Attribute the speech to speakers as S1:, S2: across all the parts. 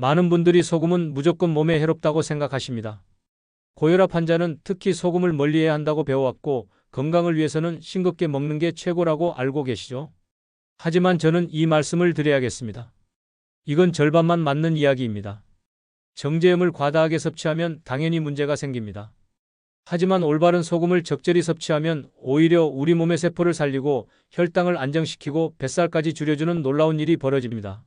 S1: 많은 분들이 소금은 무조건 몸에 해롭다고 생각하십니다. 고혈압 환자는 특히 소금을 멀리해야 한다고 배워왔고 건강을 위해서는 싱겁게 먹는 게 최고라고 알고 계시죠? 하지만 저는 이 말씀을 드려야겠습니다. 이건 절반만 맞는 이야기입니다. 정제염을 과다하게 섭취하면 당연히 문제가 생깁니다. 하지만 올바른 소금을 적절히 섭취하면 오히려 우리 몸의 세포를 살리고 혈당을 안정시키고 뱃살까지 줄여주는 놀라운 일이 벌어집니다.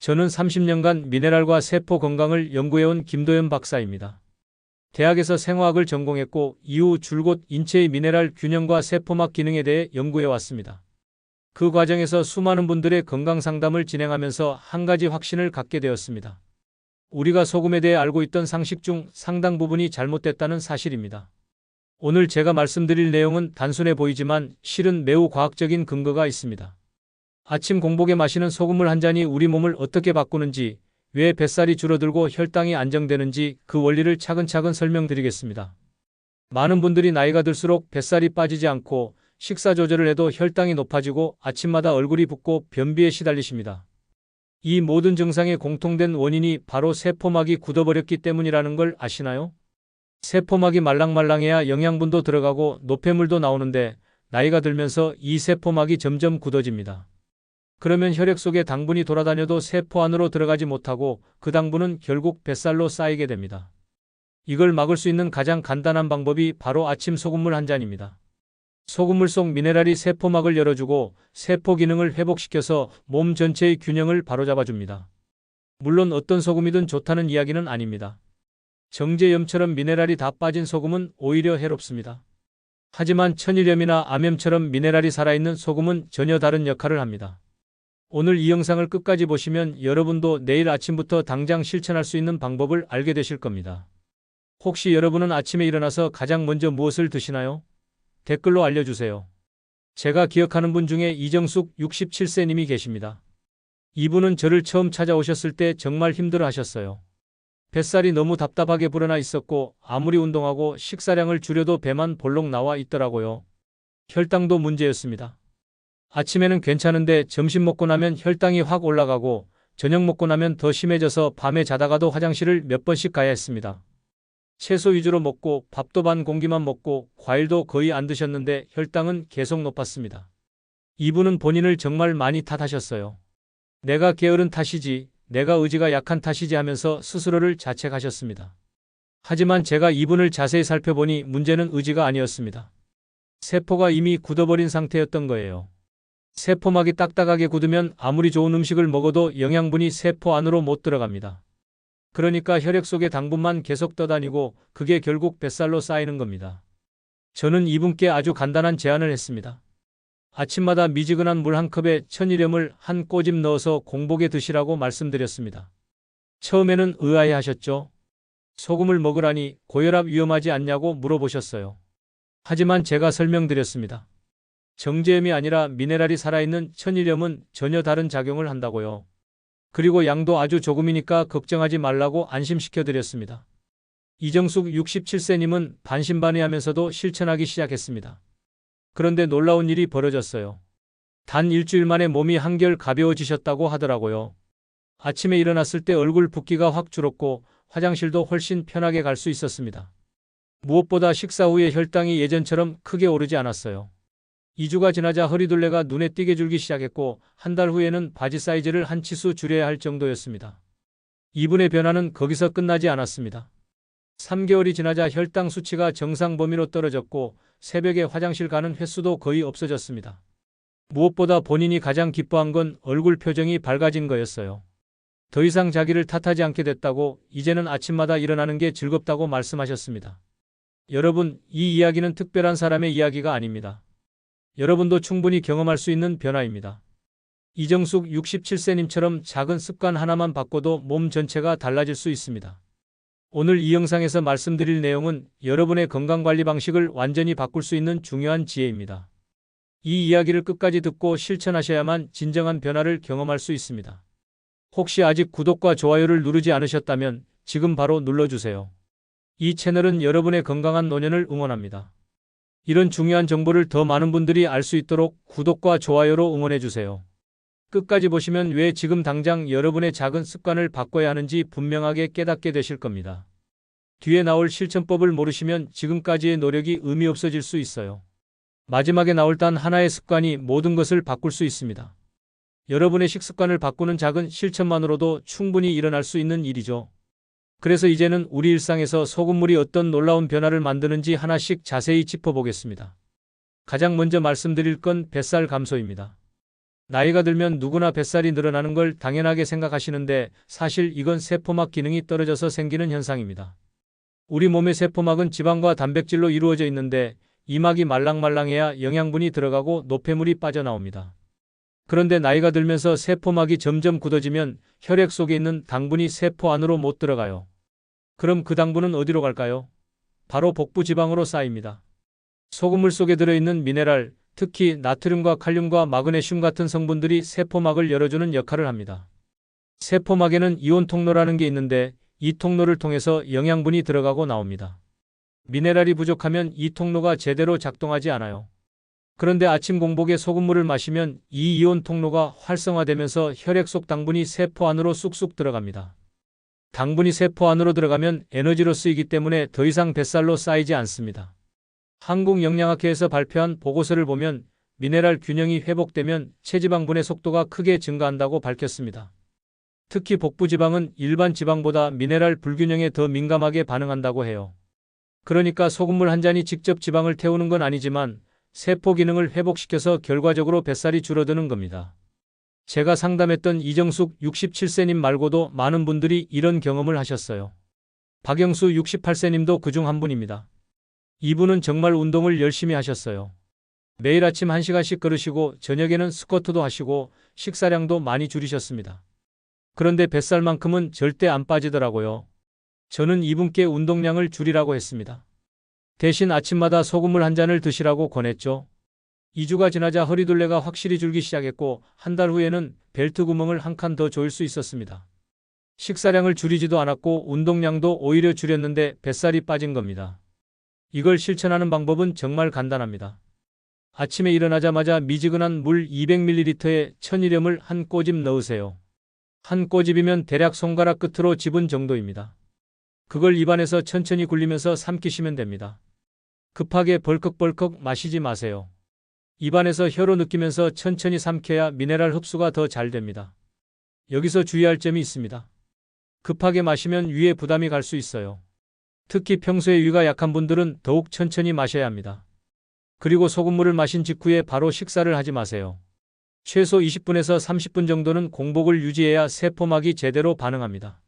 S1: 저는 30년간 미네랄과 세포 건강을 연구해온 김도연 박사입니다. 대학에서 생화학을 전공했고 이후 줄곧 인체의 미네랄 균형과 세포막 기능에 대해 연구해왔습니다. 그 과정에서 수많은 분들의 건강 상담을 진행하면서 한 가지 확신을 갖게 되었습니다. 우리가 소금에 대해 알고 있던 상식 중 상당 부분이 잘못됐다는 사실입니다. 오늘 제가 말씀드릴 내용은 단순해 보이지만 실은 매우 과학적인 근거가 있습니다. 아침 공복에 마시는 소금물 한 잔이 우리 몸을 어떻게 바꾸는지, 왜 뱃살이 줄어들고 혈당이 안정되는지 그 원리를 차근차근 설명드리겠습니다. 많은 분들이 나이가 들수록 뱃살이 빠지지 않고 식사 조절을 해도 혈당이 높아지고 아침마다 얼굴이 붓고 변비에 시달리십니다. 이 모든 증상의 공통된 원인이 바로 세포막이 굳어버렸기 때문이라는 걸 아시나요? 세포막이 말랑말랑해야 영양분도 들어가고 노폐물도 나오는데 나이가 들면서 이 세포막이 점점 굳어집니다. 그러면 혈액 속에 당분이 돌아다녀도 세포 안으로 들어가지 못하고 그 당분은 결국 뱃살로 쌓이게 됩니다. 이걸 막을 수 있는 가장 간단한 방법이 바로 아침 소금물 한 잔입니다. 소금물 속 미네랄이 세포막을 열어주고 세포 기능을 회복시켜서 몸 전체의 균형을 바로잡아줍니다. 물론 어떤 소금이든 좋다는 이야기는 아닙니다. 정제염처럼 미네랄이 다 빠진 소금은 오히려 해롭습니다. 하지만 천일염이나 암염처럼 미네랄이 살아있는 소금은 전혀 다른 역할을 합니다. 오늘 이 영상을 끝까지 보시면 여러분도 내일 아침부터 당장 실천할 수 있는 방법을 알게 되실 겁니다. 혹시 여러분은 아침에 일어나서 가장 먼저 무엇을 드시나요? 댓글로 알려주세요. 제가 기억하는 분 중에 이정숙 67세님이 계십니다. 이분은 저를 처음 찾아오셨을 때 정말 힘들어 하셨어요. 뱃살이 너무 답답하게 불어나 있었고 아무리 운동하고 식사량을 줄여도 배만 볼록 나와 있더라고요. 혈당도 문제였습니다. 아침에는 괜찮은데 점심 먹고 나면 혈당이 확 올라가고 저녁 먹고 나면 더 심해져서 밤에 자다가도 화장실을 몇 번씩 가야 했습니다. 채소 위주로 먹고 밥도 반 공기만 먹고 과일도 거의 안 드셨는데 혈당은 계속 높았습니다. 이분은 본인을 정말 많이 탓하셨어요. 내가 게으른 탓이지, 내가 의지가 약한 탓이지 하면서 스스로를 자책하셨습니다. 하지만 제가 이분을 자세히 살펴보니 문제는 의지가 아니었습니다. 세포가 이미 굳어버린 상태였던 거예요. 세포막이 딱딱하게 굳으면 아무리 좋은 음식을 먹어도 영양분이 세포 안으로 못 들어갑니다. 그러니까 혈액 속에 당분만 계속 떠다니고 그게 결국 뱃살로 쌓이는 겁니다. 저는 이분께 아주 간단한 제안을 했습니다. 아침마다 미지근한 물 한 컵에 천일염을 한 꼬집 넣어서 공복에 드시라고 말씀드렸습니다. 처음에는 의아해 하셨죠? 소금을 먹으라니 고혈압 위험하지 않냐고 물어보셨어요. 하지만 제가 설명드렸습니다. 정제염이 아니라 미네랄이 살아있는 천일염은 전혀 다른 작용을 한다고요. 그리고 양도 아주 조금이니까 걱정하지 말라고 안심시켜드렸습니다. 이정숙 67세님은 반신반의하면서도 실천하기 시작했습니다. 그런데 놀라운 일이 벌어졌어요. 단 일주일 만에 몸이 한결 가벼워지셨다고 하더라고요. 아침에 일어났을 때 얼굴 붓기가 확 줄었고 화장실도 훨씬 편하게 갈 수 있었습니다. 무엇보다 식사 후에 혈당이 예전처럼 크게 오르지 않았어요. 2주가 지나자 허리둘레가 눈에 띄게 줄기 시작했고 한 달 후에는 바지 사이즈를 한 치수 줄여야 할 정도였습니다. 이분의 변화는 거기서 끝나지 않았습니다. 3개월이 지나자 혈당 수치가 정상 범위로 떨어졌고 새벽에 화장실 가는 횟수도 거의 없어졌습니다. 무엇보다 본인이 가장 기뻐한 건 얼굴 표정이 밝아진 거였어요. 더 이상 자기를 탓하지 않게 됐다고 이제는 아침마다 일어나는 게 즐겁다고 말씀하셨습니다. 여러분, 이 이야기는 특별한 사람의 이야기가 아닙니다. 여러분도 충분히 경험할 수 있는 변화입니다. 이정숙 67세님처럼 작은 습관 하나만 바꿔도 몸 전체가 달라질 수 있습니다. 오늘 이 영상에서 말씀드릴 내용은 여러분의 건강관리 방식을 완전히 바꿀 수 있는 중요한 지혜입니다. 이 이야기를 끝까지 듣고 실천하셔야만 진정한 변화를 경험할 수 있습니다. 혹시 아직 구독과 좋아요를 누르지 않으셨다면 지금 바로 눌러주세요. 이 채널은 여러분의 건강한 노년을 응원합니다. 이런 중요한 정보를 더 많은 분들이 알 수 있도록 구독과 좋아요로 응원해주세요. 끝까지 보시면 왜 지금 당장 여러분의 작은 습관을 바꿔야 하는지 분명하게 깨닫게 되실 겁니다. 뒤에 나올 실천법을 모르시면 지금까지의 노력이 의미 없어질 수 있어요. 마지막에 나올 단 하나의 습관이 모든 것을 바꿀 수 있습니다. 여러분의 식습관을 바꾸는 작은 실천만으로도 충분히 일어날 수 있는 일이죠. 그래서 이제는 우리 일상에서 소금물이 어떤 놀라운 변화를 만드는지 하나씩 자세히 짚어보겠습니다. 가장 먼저 말씀드릴 건 뱃살 감소입니다. 나이가 들면 누구나 뱃살이 늘어나는 걸 당연하게 생각하시는데 사실 이건 세포막 기능이 떨어져서 생기는 현상입니다. 우리 몸의 세포막은 지방과 단백질로 이루어져 있는데 이 막이 말랑말랑해야 영양분이 들어가고 노폐물이 빠져나옵니다. 그런데 나이가 들면서 세포막이 점점 굳어지면 혈액 속에 있는 당분이 세포 안으로 못 들어가요. 그럼 그 당분은 어디로 갈까요? 바로 복부 지방으로 쌓입니다. 소금물 속에 들어있는 미네랄, 특히 나트륨과 칼륨과 마그네슘 같은 성분들이 세포막을 열어주는 역할을 합니다. 세포막에는 이온 통로라는 게 있는데 이 통로를 통해서 영양분이 들어가고 나옵니다. 미네랄이 부족하면 이 통로가 제대로 작동하지 않아요. 그런데 아침 공복에 소금물을 마시면 이 이온 통로가 활성화되면서 혈액 속 당분이 세포 안으로 쑥쑥 들어갑니다. 당분이 세포 안으로 들어가면 에너지로 쓰이기 때문에 더 이상 뱃살로 쌓이지 않습니다. 한국영양학회에서 발표한 보고서를 보면 미네랄 균형이 회복되면 체지방 분해 속도가 크게 증가한다고 밝혔습니다. 특히 복부 지방은 일반 지방보다 미네랄 불균형에 더 민감하게 반응한다고 해요. 그러니까 소금물 한 잔이 직접 지방을 태우는 건 아니지만 세포 기능을 회복시켜서 결과적으로 뱃살이 줄어드는 겁니다. 제가 상담했던 이정숙 67세님 말고도 많은 분들이 이런 경험을 하셨어요. 박영수 68세님도 그중 한 분입니다. 이분은 정말 운동을 열심히 하셨어요. 매일 아침 1시간씩 걸으시고 저녁에는 스쿼트도 하시고 식사량도 많이 줄이셨습니다. 그런데 뱃살만큼은 절대 안 빠지더라고요. 저는 이분께 운동량을 줄이라고 했습니다. 대신 아침마다 소금물 한 잔을 드시라고 권했죠. 2주가 지나자 허리둘레가 확실히 줄기 시작했고 한 달 후에는 벨트 구멍을 한 칸 더 조일 수 있었습니다. 식사량을 줄이지도 않았고 운동량도 오히려 줄였는데 뱃살이 빠진 겁니다. 이걸 실천하는 방법은 정말 간단합니다. 아침에 일어나자마자 미지근한 물 200ml에 천일염을 한 꼬집 넣으세요. 한 꼬집이면 대략 손가락 끝으로 집은 정도입니다. 그걸 입안에서 천천히 굴리면서 삼키시면 됩니다. 급하게 벌컥벌컥 마시지 마세요. 입안에서 혀로 느끼면서 천천히 삼켜야 미네랄 흡수가 더 잘 됩니다. 여기서 주의할 점이 있습니다. 급하게 마시면 위에 부담이 갈 수 있어요. 특히 평소에 위가 약한 분들은 더욱 천천히 마셔야 합니다. 그리고 소금물을 마신 직후에 바로 식사를 하지 마세요. 최소 20분에서 30분 정도는 공복을 유지해야 세포막이 제대로 반응합니다.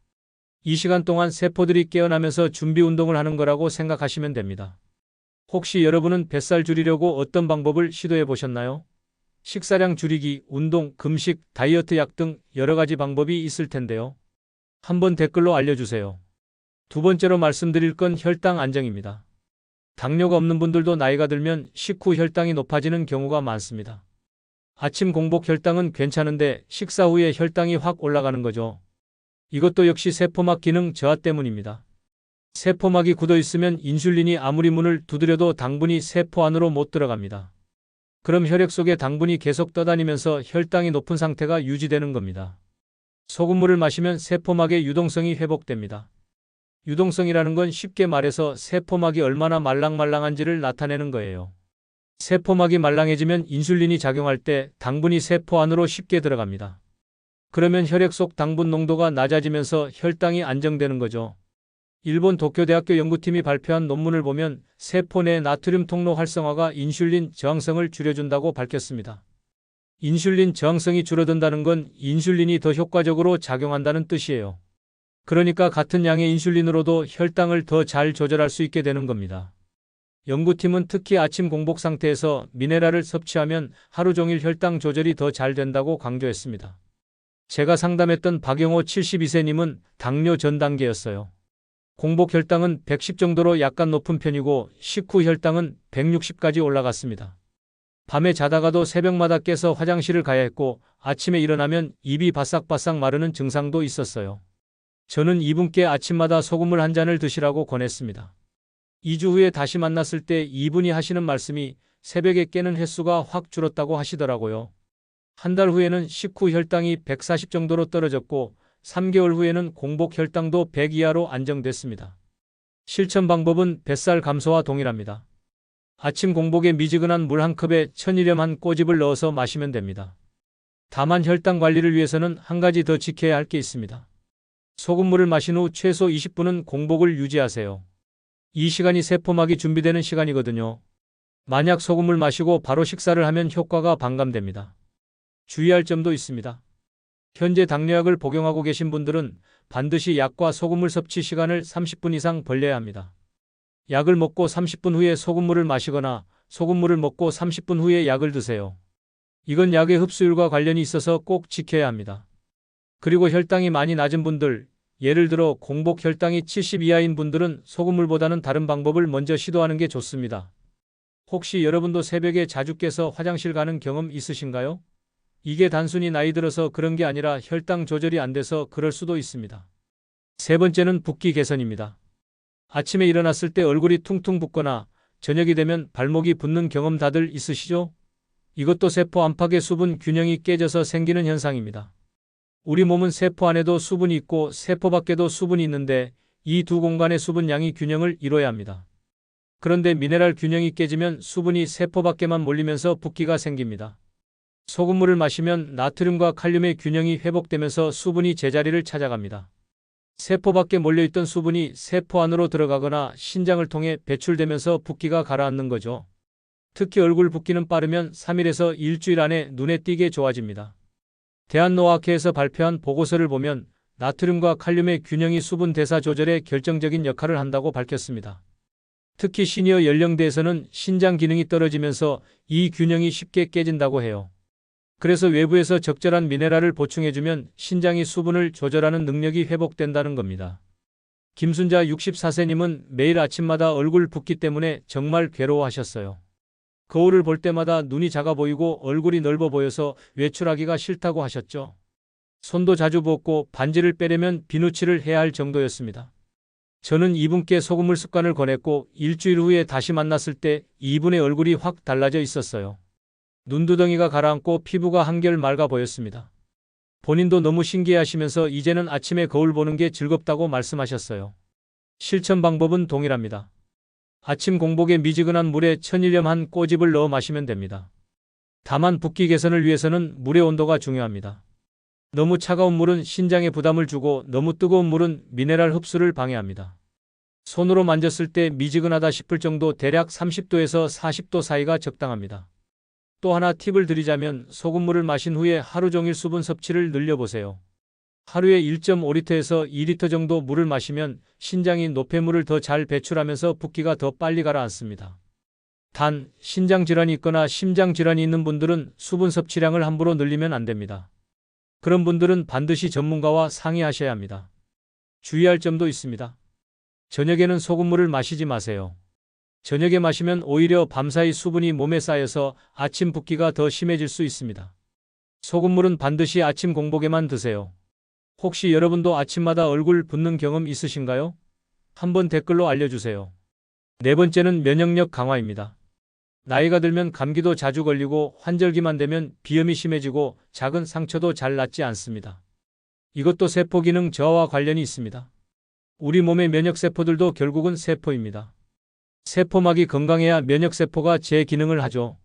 S1: 이 시간 동안 세포들이 깨어나면서 준비 운동을 하는 거라고 생각하시면 됩니다. 혹시 여러분은 뱃살 줄이려고 어떤 방법을 시도해 보셨나요? 식사량 줄이기, 운동, 금식, 다이어트 약 등 여러 가지 방법이 있을 텐데요. 한번 댓글로 알려주세요. 두 번째로 말씀드릴 건 혈당 안정입니다. 당뇨가 없는 분들도 나이가 들면 식후 혈당이 높아지는 경우가 많습니다. 아침 공복 혈당은 괜찮은데 식사 후에 혈당이 확 올라가는 거죠. 이것도 역시 세포막 기능 저하 때문입니다. 세포막이 굳어 있으면 인슐린이 아무리 문을 두드려도 당분이 세포 안으로 못 들어갑니다. 그럼 혈액 속에 당분이 계속 떠다니면서 혈당이 높은 상태가 유지되는 겁니다. 소금물을 마시면 세포막의 유동성이 회복됩니다. 유동성이라는 건 쉽게 말해서 세포막이 얼마나 말랑말랑한지를 나타내는 거예요. 세포막이 말랑해지면 인슐린이 작용할 때 당분이 세포 안으로 쉽게 들어갑니다. 그러면 혈액 속 당분 농도가 낮아지면서 혈당이 안정되는 거죠. 일본 도쿄대학교 연구팀이 발표한 논문을 보면 세포 내 나트륨 통로 활성화가 인슐린 저항성을 줄여준다고 밝혔습니다. 인슐린 저항성이 줄어든다는 건 인슐린이 더 효과적으로 작용한다는 뜻이에요. 그러니까 같은 양의 인슐린으로도 혈당을 더 잘 조절할 수 있게 되는 겁니다. 연구팀은 특히 아침 공복 상태에서 미네랄을 섭취하면 하루 종일 혈당 조절이 더 잘 된다고 강조했습니다. 제가 상담했던 박영호 72세님은 당뇨 전 단계였어요. 공복 혈당은 110 정도로 약간 높은 편이고 식후 혈당은 160까지 올라갔습니다. 밤에 자다가도 새벽마다 깨서 화장실을 가야 했고 아침에 일어나면 입이 바싹바싹 마르는 증상도 있었어요. 저는 이분께 아침마다 소금물 한 잔을 드시라고 권했습니다. 2주 후에 다시 만났을 때 이분이 하시는 말씀이 새벽에 깨는 횟수가 확 줄었다고 하시더라고요. 한 달 후에는 식후 혈당이 140 정도로 떨어졌고 3개월 후에는 공복 혈당도 100 이하로 안정됐습니다. 실천 방법은 뱃살 감소와 동일합니다. 아침 공복에 미지근한 물 한 컵에 천일염 한 꼬집을 넣어서 마시면 됩니다. 다만 혈당 관리를 위해서는 한 가지 더 지켜야 할 게 있습니다. 소금물을 마신 후 최소 20분은 공복을 유지하세요. 이 시간이 세포막이 준비되는 시간이거든요. 만약 소금을 마시고 바로 식사를 하면 효과가 반감됩니다. 주의할 점도 있습니다. 현재 당뇨약을 복용하고 계신 분들은 반드시 약과 소금물 섭취 시간을 30분 이상 벌려야 합니다. 약을 먹고 30분 후에 소금물을 마시거나 소금물을 먹고 30분 후에 약을 드세요. 이건 약의 흡수율과 관련이 있어서 꼭 지켜야 합니다. 그리고 혈당이 많이 낮은 분들, 예를 들어 공복 혈당이 70 이하인 분들은 소금물보다는 다른 방법을 먼저 시도하는 게 좋습니다. 혹시 여러분도 새벽에 자주 깨서 화장실 가는 경험 있으신가요? 이게 단순히 나이 들어서 그런 게 아니라 혈당 조절이 안 돼서 그럴 수도 있습니다. 세 번째는 붓기 개선입니다. 아침에 일어났을 때 얼굴이 퉁퉁 붓거나 저녁이 되면 발목이 붓는 경험 다들 있으시죠? 이것도 세포 안팎의 수분 균형이 깨져서 생기는 현상입니다. 우리 몸은 세포 안에도 수분이 있고 세포 밖에도 수분이 있는데 이 두 공간의 수분 양이 균형을 이뤄야 합니다. 그런데 미네랄 균형이 깨지면 수분이 세포 밖에만 몰리면서 붓기가 생깁니다. 소금물을 마시면 나트륨과 칼륨의 균형이 회복되면서 수분이 제자리를 찾아갑니다. 세포 밖에 몰려있던 수분이 세포 안으로 들어가거나 신장을 통해 배출되면서 붓기가 가라앉는 거죠. 특히 얼굴 붓기는 빠르면 3일에서 일주일 안에 눈에 띄게 좋아집니다. 대한노화학회에서 발표한 보고서를 보면 나트륨과 칼륨의 균형이 수분 대사 조절에 결정적인 역할을 한다고 밝혔습니다. 특히 시니어 연령대에서는 신장 기능이 떨어지면서 이 균형이 쉽게 깨진다고 해요. 그래서 외부에서 적절한 미네랄을 보충해주면 신장이 수분을 조절하는 능력이 회복된다는 겁니다. 김순자 64세님은 매일 아침마다 얼굴 붓기 때문에 정말 괴로워하셨어요. 거울을 볼 때마다 눈이 작아 보이고 얼굴이 넓어 보여서 외출하기가 싫다고 하셨죠. 손도 자주 부었고 반지를 빼려면 비누칠을 해야 할 정도였습니다. 저는 이분께 소금물 습관을 권했고 일주일 후에 다시 만났을 때 이분의 얼굴이 확 달라져 있었어요. 눈두덩이가 가라앉고 피부가 한결 맑아 보였습니다. 본인도 너무 신기해하시면서 이제는 아침에 거울 보는 게 즐겁다고 말씀하셨어요. 실천 방법은 동일합니다. 아침 공복에 미지근한 물에 천일염 한 꼬집을 넣어 마시면 됩니다. 다만 붓기 개선을 위해서는 물의 온도가 중요합니다. 너무 차가운 물은 신장에 부담을 주고 너무 뜨거운 물은 미네랄 흡수를 방해합니다. 손으로 만졌을 때 미지근하다 싶을 정도 대략 30도에서 40도 사이가 적당합니다. 또 하나 팁을 드리자면 소금물을 마신 후에 하루 종일 수분 섭취를 늘려보세요. 하루에 1.5리터에서 2리터 정도 물을 마시면 신장이 노폐물을 더 잘 배출하면서 붓기가 더 빨리 가라앉습니다. 단, 신장 질환이 있거나 심장 질환이 있는 분들은 수분 섭취량을 함부로 늘리면 안 됩니다. 그런 분들은 반드시 전문가와 상의하셔야 합니다. 주의할 점도 있습니다. 저녁에는 소금물을 마시지 마세요. 저녁에 마시면 오히려 밤사이 수분이 몸에 쌓여서 아침 붓기가 더 심해질 수 있습니다. 소금물은 반드시 아침 공복에만 드세요. 혹시 여러분도 아침마다 얼굴 붓는 경험 있으신가요? 한번 댓글로 알려주세요. 네 번째는 면역력 강화입니다. 나이가 들면 감기도 자주 걸리고 환절기만 되면 비염이 심해지고 작은 상처도 잘 낫지 않습니다. 이것도 세포 기능 저하와 관련이 있습니다. 우리 몸의 면역세포들도 결국은 세포입니다. 세포막이 건강해야 면역세포가 제 기능을 하죠.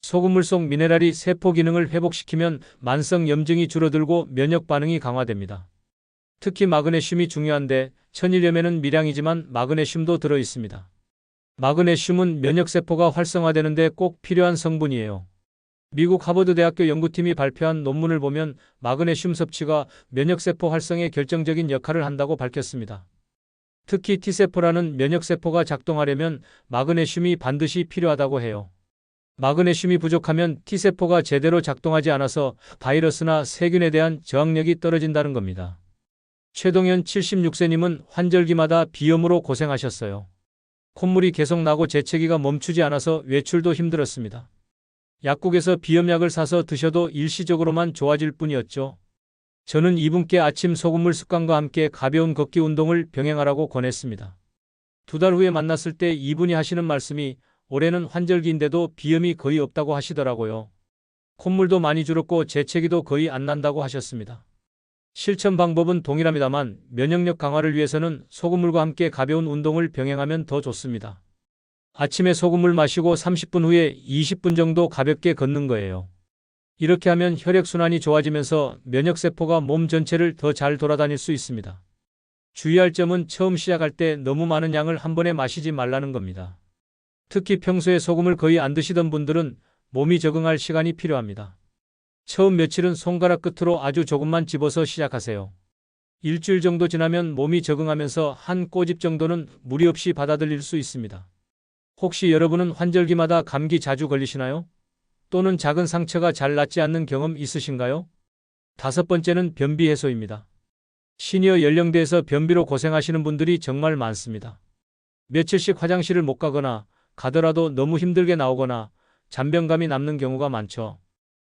S1: 소금물 속 미네랄이 세포 기능을 회복시키면 만성 염증이 줄어들고 면역 반응이 강화됩니다. 특히 마그네슘이 중요한데 천일염에는 미량이지만 마그네슘도 들어 있습니다. 마그네슘은 면역세포가 활성화되는 데 꼭 필요한 성분이에요. 미국 하버드 대학교 연구팀이 발표한 논문을 보면 마그네슘 섭취가 면역세포 활성에 결정적인 역할을 한다고 밝혔습니다. 특히 T세포라는 면역세포가 작동하려면 마그네슘이 반드시 필요하다고 해요. 마그네슘이 부족하면 T세포가 제대로 작동하지 않아서 바이러스나 세균에 대한 저항력이 떨어진다는 겁니다. 최동현 76세님은 환절기마다 비염으로 고생하셨어요. 콧물이 계속 나고 재채기가 멈추지 않아서 외출도 힘들었습니다. 약국에서 비염약을 사서 드셔도 일시적으로만 좋아질 뿐이었죠. 저는 이분께 아침 소금물 습관과 함께 가벼운 걷기 운동을 병행하라고 권했습니다. 2달 후에 만났을 때 이분이 하시는 말씀이 올해는 환절기인데도 비염이 거의 없다고 하시더라고요. 콧물도 많이 줄었고 재채기도 거의 안 난다고 하셨습니다. 실천 방법은 동일합니다만 면역력 강화를 위해서는 소금물과 함께 가벼운 운동을 병행하면 더 좋습니다. 아침에 소금물 마시고 30분 후에 20분 정도 가볍게 걷는 거예요. 이렇게 하면 혈액순환이 좋아지면서 면역세포가 몸 전체를 더 잘 돌아다닐 수 있습니다. 주의할 점은 처음 시작할 때 너무 많은 양을 한 번에 마시지 말라는 겁니다. 특히 평소에 소금을 거의 안 드시던 분들은 몸이 적응할 시간이 필요합니다. 처음 며칠은 손가락 끝으로 아주 조금만 집어서 시작하세요. 일주일 정도 지나면 몸이 적응하면서 한 꼬집 정도는 무리 없이 받아들일 수 있습니다. 혹시 여러분은 환절기마다 감기 자주 걸리시나요? 또는 작은 상처가 잘 낫지 않는 경험 있으신가요? 5번째는 변비 해소입니다. 시니어 연령대에서 변비로 고생하시는 분들이 정말 많습니다. 며칠씩 화장실을 못 가거나 가더라도 너무 힘들게 나오거나 잔변감이 남는 경우가 많죠.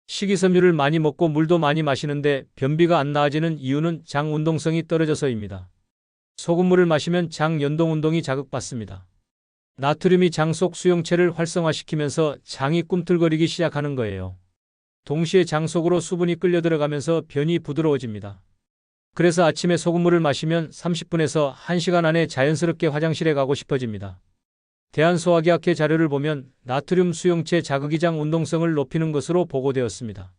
S1: 식이섬유를 많이 먹고 물도 많이 마시는데 변비가 안 나아지는 이유는 장 운동성이 떨어져서입니다. 소금물을 마시면 장 연동 운동이 자극받습니다. 나트륨이 장 속 수용체를 활성화시키면서 장이 꿈틀거리기 시작하는 거예요. 동시에 장 속으로 수분이 끌려 들어가면서 변이 부드러워집니다. 그래서 아침에 소금물을 마시면 30분에서 1시간 안에 자연스럽게 화장실에 가고 싶어집니다. 대한소화기학회 자료를 보면 나트륨 수용체 자극이 장 운동성을 높이는 것으로 보고되었습니다.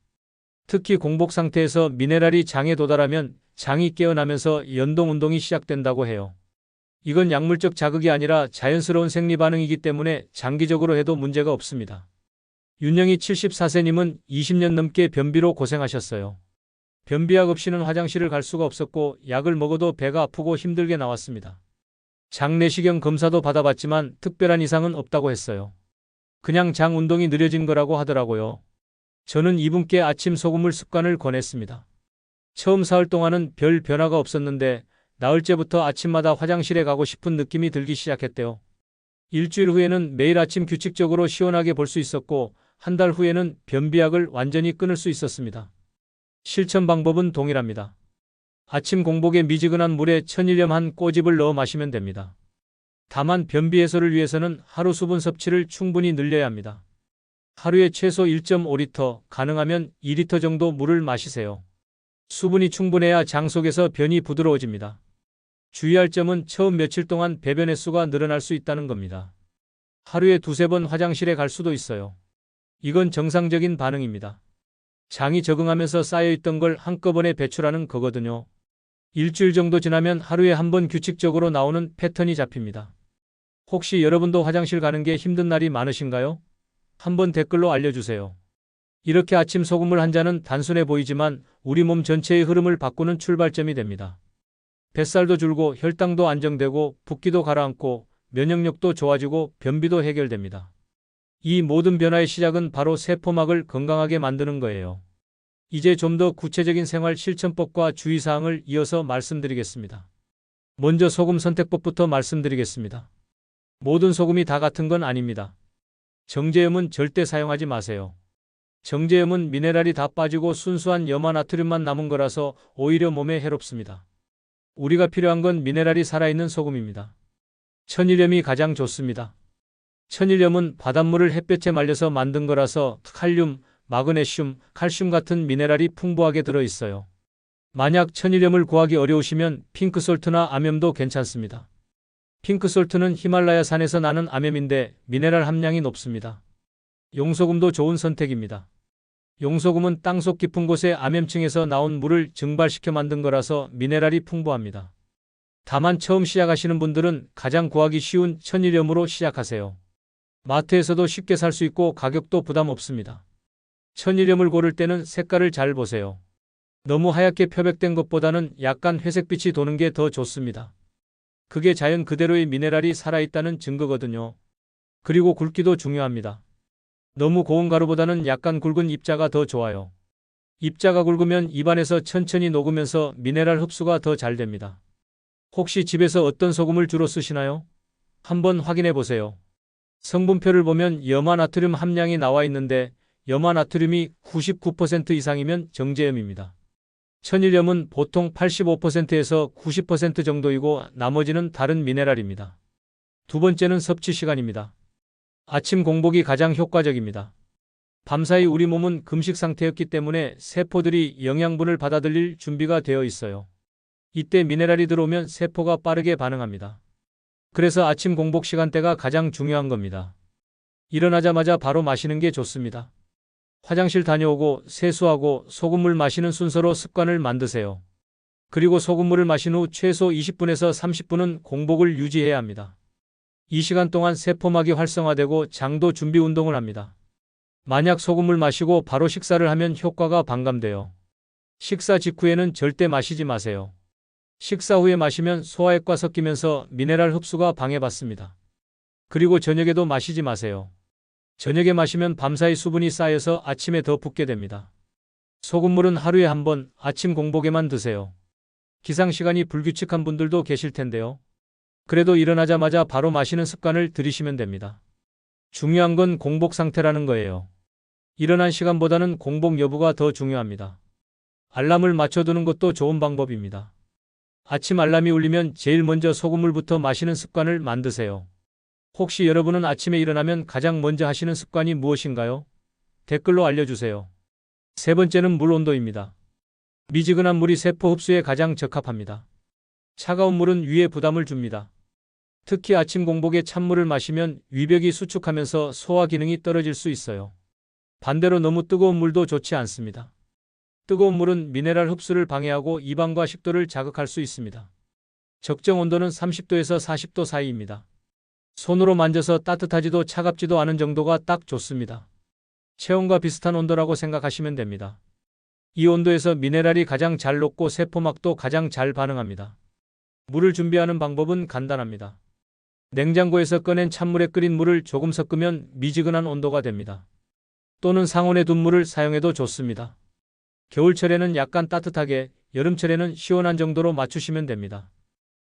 S1: 특히 공복 상태에서 미네랄이 장에 도달하면 장이 깨어나면서 연동 운동이 시작된다고 해요. 이건 약물적 자극이 아니라 자연스러운 생리 반응이기 때문에 장기적으로 해도 문제가 없습니다. 윤영희 74세님은 20년 넘게 변비로 고생하셨어요. 변비약 없이는 화장실을 갈 수가 없었고 약을 먹어도 배가 아프고 힘들게 나왔습니다. 장내시경 검사도 받아봤지만 특별한 이상은 없다고 했어요. 그냥 장 운동이 느려진 거라고 하더라고요. 저는 이분께 아침 소금물 습관을 권했습니다. 처음 사흘 동안은 별 변화가 없었는데 나흘째부터 아침마다 화장실에 가고 싶은 느낌이 들기 시작했대요. 일주일 후에는 매일 아침 규칙적으로 시원하게 볼 수 있었고 한 달 후에는 변비약을 완전히 끊을 수 있었습니다. 실천 방법은 동일합니다. 아침 공복에 미지근한 물에 천일염 한 꼬집을 넣어 마시면 됩니다. 다만 변비 해소를 위해서는 하루 수분 섭취를 충분히 늘려야 합니다. 하루에 최소 1.5리터, 가능하면 2리터 정도 물을 마시세요. 수분이 충분해야 장 속에서 변이 부드러워집니다. 주의할 점은 처음 며칠 동안 배변 횟수가 늘어날 수 있다는 겁니다. 하루에 2~3번 화장실에 갈 수도 있어요. 이건 정상적인 반응입니다. 장이 적응하면서 쌓여있던 걸 한꺼번에 배출하는 거거든요. 일주일 정도 지나면 하루에 한 번 규칙적으로 나오는 패턴이 잡힙니다. 혹시 여러분도 화장실 가는 게 힘든 날이 많으신가요? 한번 댓글로 알려주세요. 이렇게 아침 소금물 한 잔은 단순해 보이지만 우리 몸 전체의 흐름을 바꾸는 출발점이 됩니다. 뱃살도 줄고 혈당도 안정되고 붓기도 가라앉고 면역력도 좋아지고 변비도 해결됩니다. 이 모든 변화의 시작은 바로 세포막을 건강하게 만드는 거예요. 이제 좀 더 구체적인 생활 실천법과 주의사항을 이어서 말씀드리겠습니다. 먼저 소금 선택법부터 말씀드리겠습니다. 모든 소금이 다 같은 건 아닙니다. 정제염은 절대 사용하지 마세요. 정제염은 미네랄이 다 빠지고 순수한 염화나트륨만 남은 거라서 오히려 몸에 해롭습니다. 우리가 필요한 건 미네랄이 살아있는 소금입니다. 천일염이 가장 좋습니다. 천일염은 바닷물을 햇볕에 말려서 만든 거라서 칼륨, 마그네슘, 칼슘 같은 미네랄이 풍부하게 들어있어요. 만약 천일염을 구하기 어려우시면 핑크솔트나 암염도 괜찮습니다. 핑크솔트는 히말라야 산에서 나는 암염인데 미네랄 함량이 높습니다. 용소금도 좋은 선택입니다. 용소금은 땅속 깊은 곳의 암염층에서 나온 물을 증발시켜 만든 거라서 미네랄이 풍부합니다. 다만 처음 시작하시는 분들은 가장 구하기 쉬운 천일염으로 시작하세요. 마트에서도 쉽게 살 수 있고 가격도 부담 없습니다. 천일염을 고를 때는 색깔을 잘 보세요. 너무 하얗게 표백된 것보다는 약간 회색빛이 도는 게 더 좋습니다. 그게 자연 그대로의 미네랄이 살아있다는 증거거든요. 그리고 굵기도 중요합니다. 너무 고운 가루보다는 약간 굵은 입자가 더 좋아요. 입자가 굵으면 입안에서 천천히 녹으면서 미네랄 흡수가 더 잘 됩니다. 혹시 집에서 어떤 소금을 주로 쓰시나요? 한번 확인해 보세요. 성분표를 보면 염화나트륨 함량이 나와 있는데 염화나트륨이 99% 이상이면 정제염입니다. 천일염은 보통 85%에서 90% 정도이고 나머지는 다른 미네랄입니다. 두 번째는 섭취 시간입니다. 아침 공복이 가장 효과적입니다. 밤사이 우리 몸은 금식 상태였기 때문에 세포들이 영양분을 받아들일 준비가 되어 있어요. 이때 미네랄이 들어오면 세포가 빠르게 반응합니다. 그래서 아침 공복 시간대가 가장 중요한 겁니다. 일어나자마자 바로 마시는 게 좋습니다. 화장실 다녀오고 세수하고 소금물 마시는 순서로 습관을 만드세요. 그리고 소금물을 마신 후 최소 20분에서 30분은 공복을 유지해야 합니다. 이 시간 동안 세포막이 활성화되고 장도 준비 운동을 합니다. 만약 소금물 마시고 바로 식사를 하면 효과가 반감돼요. 식사 직후에는 절대 마시지 마세요. 식사 후에 마시면 소화액과 섞이면서 미네랄 흡수가 방해받습니다. 그리고 저녁에도 마시지 마세요. 저녁에 마시면 밤사이 수분이 쌓여서 아침에 더 붓게 됩니다. 소금물은 하루에 한 번 아침 공복에만 드세요. 기상시간이 불규칙한 분들도 계실 텐데요. 그래도 일어나자마자 바로 마시는 습관을 들이시면 됩니다. 중요한 건 공복 상태라는 거예요. 일어난 시간보다는 공복 여부가 더 중요합니다. 알람을 맞춰두는 것도 좋은 방법입니다. 아침 알람이 울리면 제일 먼저 소금물부터 마시는 습관을 만드세요. 혹시 여러분은 아침에 일어나면 가장 먼저 하시는 습관이 무엇인가요? 댓글로 알려주세요. 세 번째는 물 온도입니다. 미지근한 물이 세포 흡수에 가장 적합합니다. 차가운 물은 위에 부담을 줍니다. 특히 아침 공복에 찬물을 마시면 위벽이 수축하면서 소화 기능이 떨어질 수 있어요. 반대로 너무 뜨거운 물도 좋지 않습니다. 뜨거운 물은 미네랄 흡수를 방해하고 이방과 식도를 자극할 수 있습니다. 적정 온도는 30도에서 40도 사이입니다. 손으로 만져서 따뜻하지도 차갑지도 않은 정도가 딱 좋습니다. 체온과 비슷한 온도라고 생각하시면 됩니다. 이 온도에서 미네랄이 가장 잘 녹고 세포막도 가장 잘 반응합니다. 물을 준비하는 방법은 간단합니다. 냉장고에서 꺼낸 찬물에 끓인 물을 조금 섞으면 미지근한 온도가 됩니다. 또는 상온에 둔 물을 사용해도 좋습니다. 겨울철에는 약간 따뜻하게, 여름철에는 시원한 정도로 맞추시면 됩니다.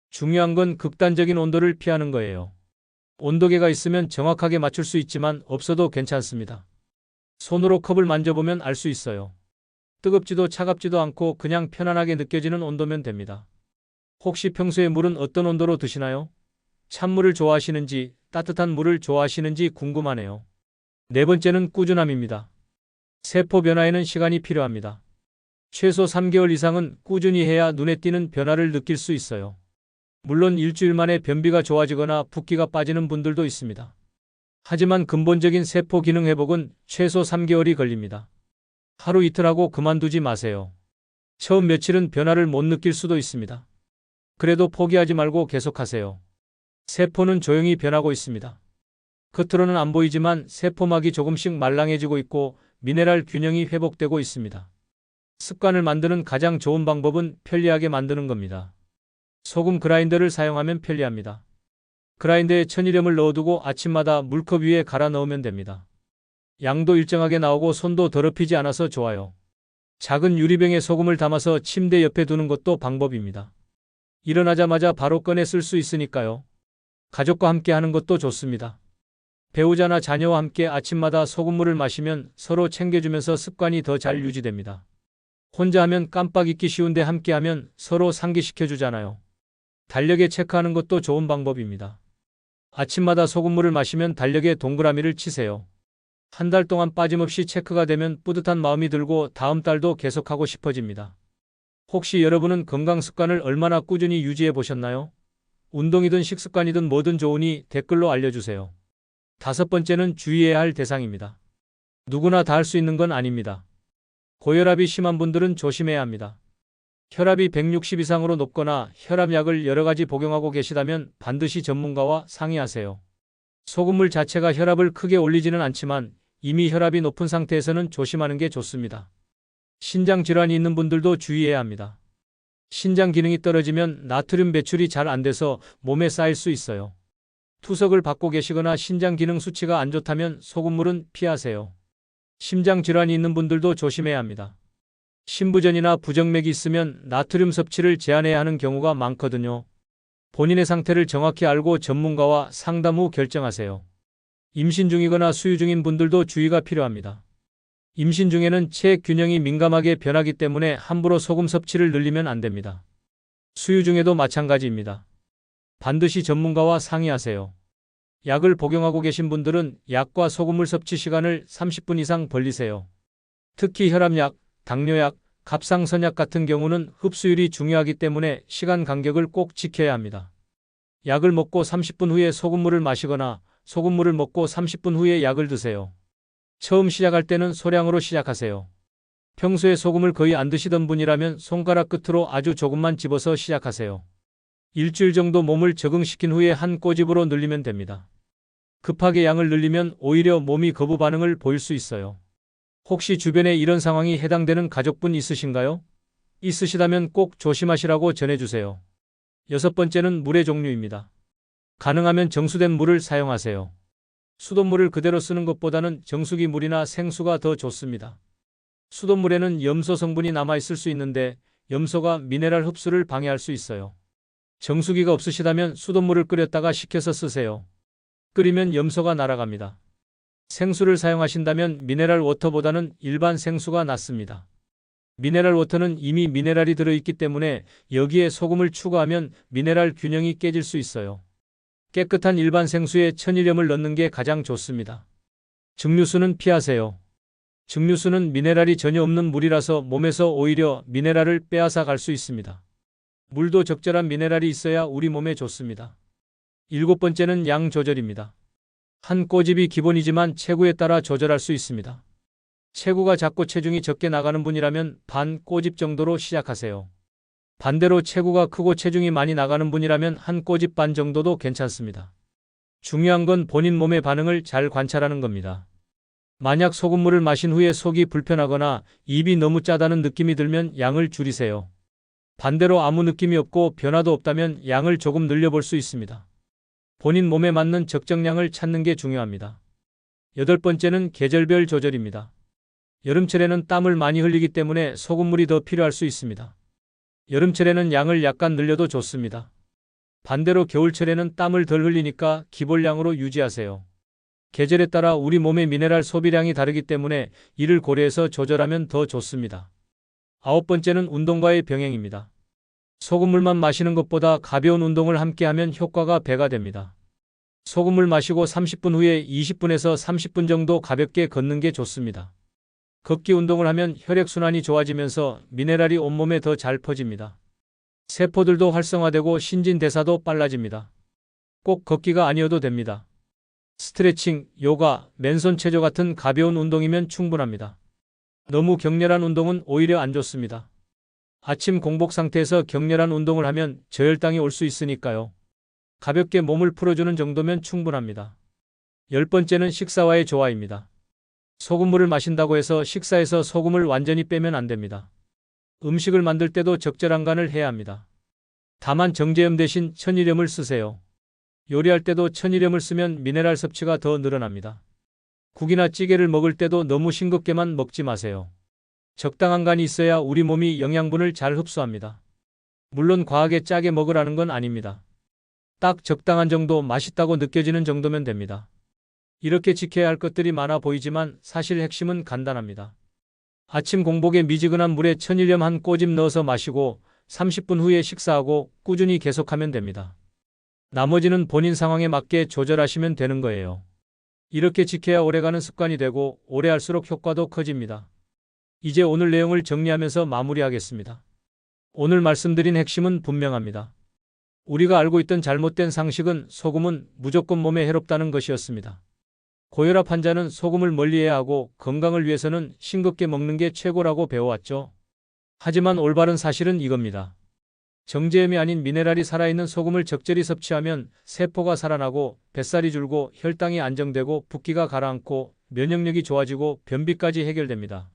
S1: 중요한 건 극단적인 온도를 피하는 거예요. 온도계가 있으면 정확하게 맞출 수 있지만 없어도 괜찮습니다. 손으로 컵을 만져보면 알 수 있어요. 뜨겁지도 차갑지도 않고 그냥 편안하게 느껴지는 온도면 됩니다. 혹시 평소에 물은 어떤 온도로 드시나요? 찬물을 좋아하시는지 따뜻한 물을 좋아하시는지 궁금하네요. 네 번째는 꾸준함입니다. 세포 변화에는 시간이 필요합니다. 최소 3개월 이상은 꾸준히 해야 눈에 띄는 변화를 느낄 수 있어요. 물론 일주일 만에 변비가 좋아지거나 붓기가 빠지는 분들도 있습니다. 하지만 근본적인 세포 기능 회복은 최소 3개월이 걸립니다. 하루 이틀 하고 그만두지 마세요. 처음 며칠은 변화를 못 느낄 수도 있습니다. 그래도 포기하지 말고 계속하세요. 세포는 조용히 변하고 있습니다. 겉으로는 안 보이지만 세포막이 조금씩 말랑해지고 있고 미네랄 균형이 회복되고 있습니다. 습관을 만드는 가장 좋은 방법은 편리하게 만드는 겁니다. 소금 그라인더를 사용하면 편리합니다. 그라인더에 천일염을 넣어두고 아침마다 물컵 위에 갈아 넣으면 됩니다. 양도 일정하게 나오고 손도 더럽히지 않아서 좋아요. 작은 유리병에 소금을 담아서 침대 옆에 두는 것도 방법입니다. 일어나자마자 바로 꺼내 쓸 수 있으니까요. 가족과 함께 하는 것도 좋습니다. 배우자나 자녀와 함께 아침마다 소금물을 마시면 서로 챙겨주면서 습관이 더 잘 유지됩니다. 혼자 하면 깜빡 잊기 쉬운데 함께 하면 서로 상기시켜주잖아요. 달력에 체크하는 것도 좋은 방법입니다. 아침마다 소금물을 마시면 달력에 동그라미를 치세요. 한 달 동안 빠짐없이 체크가 되면 뿌듯한 마음이 들고 다음 달도 계속하고 싶어집니다. 혹시 여러분은 건강 습관을 얼마나 꾸준히 유지해 보셨나요? 운동이든 식습관이든 뭐든 좋으니 댓글로 알려주세요. 다섯 번째는 주의해야 할 대상입니다. 누구나 다 할 수 있는 건 아닙니다. 고혈압이 심한 분들은 조심해야 합니다. 혈압이 160 이상으로 높거나 혈압약을 여러 가지 복용하고 계시다면 반드시 전문가와 상의하세요. 소금물 자체가 혈압을 크게 올리지는 않지만 이미 혈압이 높은 상태에서는 조심하는 게 좋습니다. 신장 질환이 있는 분들도 주의해야 합니다. 신장 기능이 떨어지면 나트륨 배출이 잘 안 돼서 몸에 쌓일 수 있어요. 투석을 받고 계시거나 신장 기능 수치가 안 좋다면 소금물은 피하세요. 심장 질환이 있는 분들도 조심해야 합니다. 심부전이나 부정맥이 있으면 나트륨 섭취를 제한해야 하는 경우가 많거든요. 본인의 상태를 정확히 알고 전문가와 상담 후 결정하세요. 임신 중이거나 수유 중인 분들도 주의가 필요합니다. 임신 중에는 체액 균형이 민감하게 변하기 때문에 함부로 소금 섭취를 늘리면 안 됩니다. 수유 중에도 마찬가지입니다. 반드시 전문가와 상의하세요. 약을 복용하고 계신 분들은 약과 소금물 섭취 시간을 30분 이상 벌리세요. 특히 혈압약, 당뇨약, 갑상선약 같은 경우는 흡수율이 중요하기 때문에 시간 간격을 꼭 지켜야 합니다. 약을 먹고 30분 후에 소금물을 마시거나 소금물을 먹고 30분 후에 약을 드세요. 처음 시작할 때는 소량으로 시작하세요. 평소에 소금을 거의 안 드시던 분이라면 손가락 끝으로 아주 조금만 집어서 시작하세요. 일주일 정도 몸을 적응시킨 후에 한 꼬집으로 늘리면 됩니다. 급하게 양을 늘리면 오히려 몸이 거부 반응을 보일 수 있어요. 혹시 주변에 이런 상황이 해당되는 가족분 있으신가요? 있으시다면 꼭 조심하시라고 전해주세요. 6번째는 물의 종류입니다. 가능하면 정수된 물을 사용하세요. 수돗물을 그대로 쓰는 것보다는 정수기 물이나 생수가 더 좋습니다. 수돗물에는 염소 성분이 남아있을 수 있는데 염소가 미네랄 흡수를 방해할 수 있어요. 정수기가 없으시다면 수돗물을 끓였다가 식혀서 쓰세요. 끓이면 염소가 날아갑니다. 생수를 사용하신다면 미네랄 워터보다는 일반 생수가 낫습니다. 미네랄 워터는 이미 미네랄이 들어있기 때문에 여기에 소금을 추가하면 미네랄 균형이 깨질 수 있어요. 깨끗한 일반 생수에 천일염을 넣는 게 가장 좋습니다. 증류수는 피하세요. 증류수는 미네랄이 전혀 없는 물이라서 몸에서 오히려 미네랄을 빼앗아 갈 수 있습니다. 물도 적절한 미네랄이 있어야 우리 몸에 좋습니다. 7번째는 양 조절입니다. 한 꼬집이 기본이지만 체구에 따라 조절할 수 있습니다. 체구가 작고 체중이 적게 나가는 분이라면 반 꼬집 정도로 시작하세요. 반대로 체구가 크고 체중이 많이 나가는 분이라면 한 꼬집 반 정도도 괜찮습니다. 중요한 건 본인 몸의 반응을 잘 관찰하는 겁니다. 만약 소금물을 마신 후에 속이 불편하거나 입이 너무 짜다는 느낌이 들면 양을 줄이세요. 반대로 아무 느낌이 없고 변화도 없다면 양을 조금 늘려볼 수 있습니다. 본인 몸에 맞는 적정량을 찾는 게 중요합니다. 8번째는 계절별 조절입니다. 여름철에는 땀을 많이 흘리기 때문에 소금물이 더 필요할 수 있습니다. 여름철에는 양을 약간 늘려도 좋습니다. 반대로 겨울철에는 땀을 덜 흘리니까 기본량으로 유지하세요. 계절에 따라 우리 몸의 미네랄 소비량이 다르기 때문에 이를 고려해서 조절하면 더 좋습니다. 9번째는 운동과의 병행입니다. 소금물만 마시는 것보다 가벼운 운동을 함께하면 효과가 배가 됩니다. 소금물 마시고 30분 후에 20분에서 30분 정도 가볍게 걷는 게 좋습니다. 걷기 운동을 하면 혈액순환이 좋아지면서 미네랄이 온몸에 더 잘 퍼집니다. 세포들도 활성화되고 신진대사도 빨라집니다. 꼭 걷기가 아니어도 됩니다. 스트레칭, 요가, 맨손 체조 같은 가벼운 운동이면 충분합니다. 너무 격렬한 운동은 오히려 안 좋습니다. 아침 공복 상태에서 격렬한 운동을 하면 저혈당이 올 수 있으니까요. 가볍게 몸을 풀어주는 정도면 충분합니다. 10번째는 식사와의 조화입니다. 소금물을 마신다고 해서 식사에서 소금을 완전히 빼면 안 됩니다. 음식을 만들 때도 적절한 간을 해야 합니다. 다만 정제염 대신 천일염을 쓰세요. 요리할 때도 천일염을 쓰면 미네랄 섭취가 더 늘어납니다. 국이나 찌개를 먹을 때도 너무 싱겁게만 먹지 마세요. 적당한 간이 있어야 우리 몸이 영양분을 잘 흡수합니다. 물론 과하게 짜게 먹으라는 건 아닙니다. 딱 적당한 정도 맛있다고 느껴지는 정도면 됩니다. 이렇게 지켜야 할 것들이 많아 보이지만 사실 핵심은 간단합니다. 아침 공복에 미지근한 물에 천일염 한 꼬집 넣어서 마시고 30분 후에 식사하고 꾸준히 계속하면 됩니다. 나머지는 본인 상황에 맞게 조절하시면 되는 거예요. 이렇게 지켜야 오래가는 습관이 되고 오래 할수록 효과도 커집니다. 이제 오늘 내용을 정리하면서 마무리하겠습니다. 오늘 말씀드린 핵심은 분명합니다. 우리가 알고 있던 잘못된 상식은 소금은 무조건 몸에 해롭다는 것이었습니다. 고혈압 환자는 소금을 멀리해야 하고 건강을 위해서는 싱겁게 먹는 게 최고라고 배워왔죠. 하지만 올바른 사실은 이겁니다. 정제염이 아닌 미네랄이 살아있는 소금을 적절히 섭취하면 세포가 살아나고 뱃살이 줄고 혈당이 안정되고 붓기가 가라앉고 면역력이 좋아지고 변비까지 해결됩니다.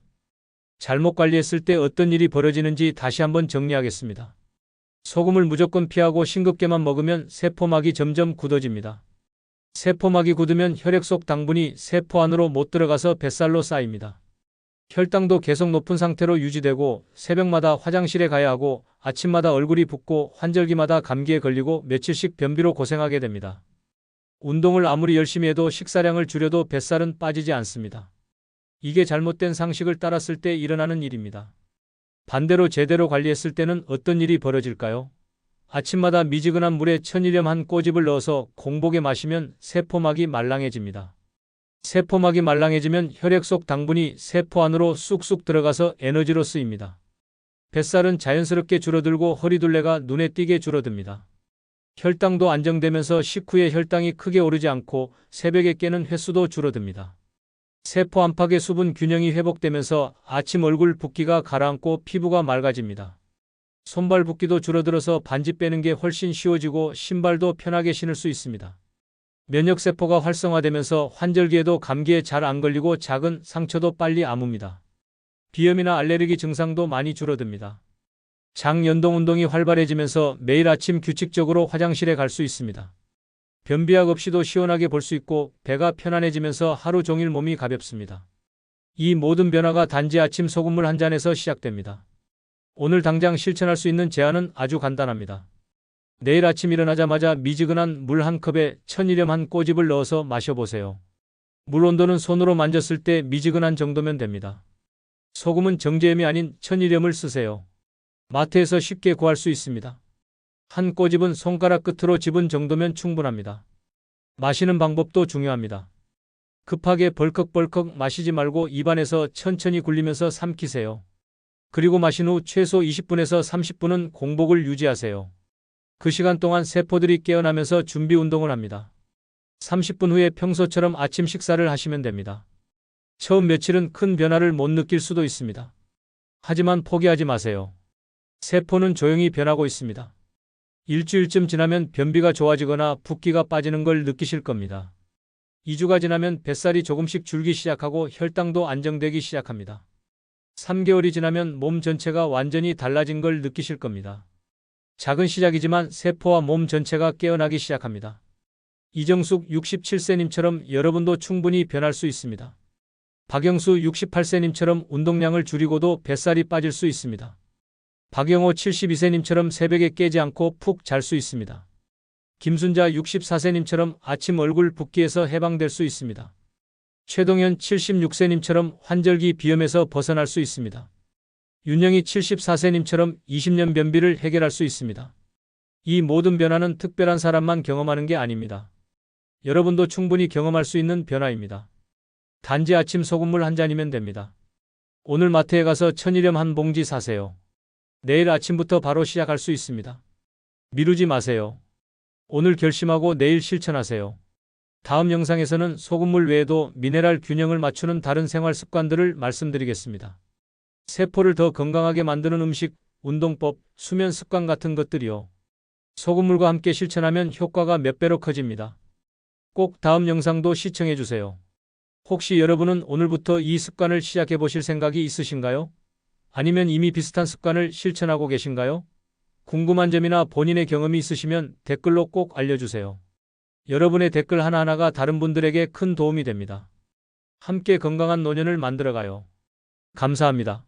S1: 잘못 관리했을 때 어떤 일이 벌어지는지 다시 한번 정리하겠습니다. 소금을 무조건 피하고 싱겁게만 먹으면 세포막이 점점 굳어집니다. 세포막이 굳으면 혈액 속 당분이 세포 안으로 못 들어가서 뱃살로 쌓입니다. 혈당도 계속 높은 상태로 유지되고 새벽마다 화장실에 가야 하고 아침마다 얼굴이 붓고 환절기마다 감기에 걸리고 며칠씩 변비로 고생하게 됩니다. 운동을 아무리 열심히 해도 식사량을 줄여도 뱃살은 빠지지 않습니다. 이게 잘못된 상식을 따랐을 때 일어나는 일입니다. 반대로 제대로 관리했을 때는 어떤 일이 벌어질까요? 아침마다 미지근한 물에 천일염 한 꼬집을 넣어서 공복에 마시면 세포막이 말랑해집니다. 세포막이 말랑해지면 혈액 속 당분이 세포 안으로 쑥쑥 들어가서 에너지로 쓰입니다. 뱃살은 자연스럽게 줄어들고 허리둘레가 눈에 띄게 줄어듭니다. 혈당도 안정되면서 식후에 혈당이 크게 오르지 않고 새벽에 깨는 횟수도 줄어듭니다. 세포 안팎의 수분 균형이 회복되면서 아침 얼굴 붓기가 가라앉고 피부가 맑아집니다. 손발 붓기도 줄어들어서 반지 빼는 게 훨씬 쉬워지고 신발도 편하게 신을 수 있습니다. 면역세포가 활성화되면서 환절기에도 감기에 잘 안 걸리고 작은 상처도 빨리 아뭅니다. 비염이나 알레르기 증상도 많이 줄어듭니다. 장연동 운동이 활발해지면서 매일 아침 규칙적으로 화장실에 갈 수 있습니다. 변비약 없이도 시원하게 볼 수 있고 배가 편안해지면서 하루 종일 몸이 가볍습니다. 이 모든 변화가 단지 아침 소금물 한 잔에서 시작됩니다. 오늘 당장 실천할 수 있는 제안은 아주 간단합니다. 내일 아침 일어나자마자 미지근한 물 한 컵에 천일염 한 꼬집을 넣어서 마셔보세요. 물 온도는 손으로 만졌을 때 미지근한 정도면 됩니다. 소금은 정제염이 아닌 천일염을 쓰세요. 마트에서 쉽게 구할 수 있습니다. 한 꼬집은 손가락 끝으로 집은 정도면 충분합니다. 마시는 방법도 중요합니다. 급하게 벌컥벌컥 마시지 말고 입안에서 천천히 굴리면서 삼키세요. 그리고 마신 후 최소 20분에서 30분은 공복을 유지하세요. 그 시간 동안 세포들이 깨어나면서 준비 운동을 합니다. 30분 후에 평소처럼 아침 식사를 하시면 됩니다. 처음 며칠은 큰 변화를 못 느낄 수도 있습니다. 하지만 포기하지 마세요. 세포는 조용히 변하고 있습니다. 일주일쯤 지나면 변비가 좋아지거나 붓기가 빠지는 걸 느끼실 겁니다. 2주가 지나면 뱃살이 조금씩 줄기 시작하고 혈당도 안정되기 시작합니다. 3개월이 지나면 몸 전체가 완전히 달라진 걸 느끼실 겁니다. 작은 시작이지만 세포와 몸 전체가 깨어나기 시작합니다. 이정숙 67세님처럼 여러분도 충분히 변할 수 있습니다. 박영수 68세님처럼 운동량을 줄이고도 뱃살이 빠질 수 있습니다. 박영호 72세님처럼 새벽에 깨지 않고 푹 잘 수 있습니다. 김순자 64세님처럼 아침 얼굴 붓기에서 해방될 수 있습니다. 최동현 76세님처럼 환절기 비염에서 벗어날 수 있습니다. 윤영희 74세님처럼 20년 변비를 해결할 수 있습니다. 이 모든 변화는 특별한 사람만 경험하는 게 아닙니다. 여러분도 충분히 경험할 수 있는 변화입니다. 단지 아침 소금물 한 잔이면 됩니다. 오늘 마트에 가서 천일염 한 봉지 사세요. 내일 아침부터 바로 시작할 수 있습니다. 미루지 마세요. 오늘 결심하고 내일 실천하세요. 다음 영상에서는 소금물 외에도 미네랄 균형을 맞추는 다른 생활 습관들을 말씀드리겠습니다. 세포를 더 건강하게 만드는 음식, 운동법, 수면 습관 같은 것들이요. 소금물과 함께 실천하면 효과가 몇 배로 커집니다. 꼭 다음 영상도 시청해주세요. 혹시 여러분은 오늘부터 이 습관을 시작해 보실 생각이 있으신가요? 아니면 이미 비슷한 습관을 실천하고 계신가요? 궁금한 점이나 본인의 경험이 있으시면 댓글로 꼭 알려주세요. 여러분의 댓글 하나하나가 다른 분들에게 큰 도움이 됩니다. 함께 건강한 노년을 만들어가요. 감사합니다.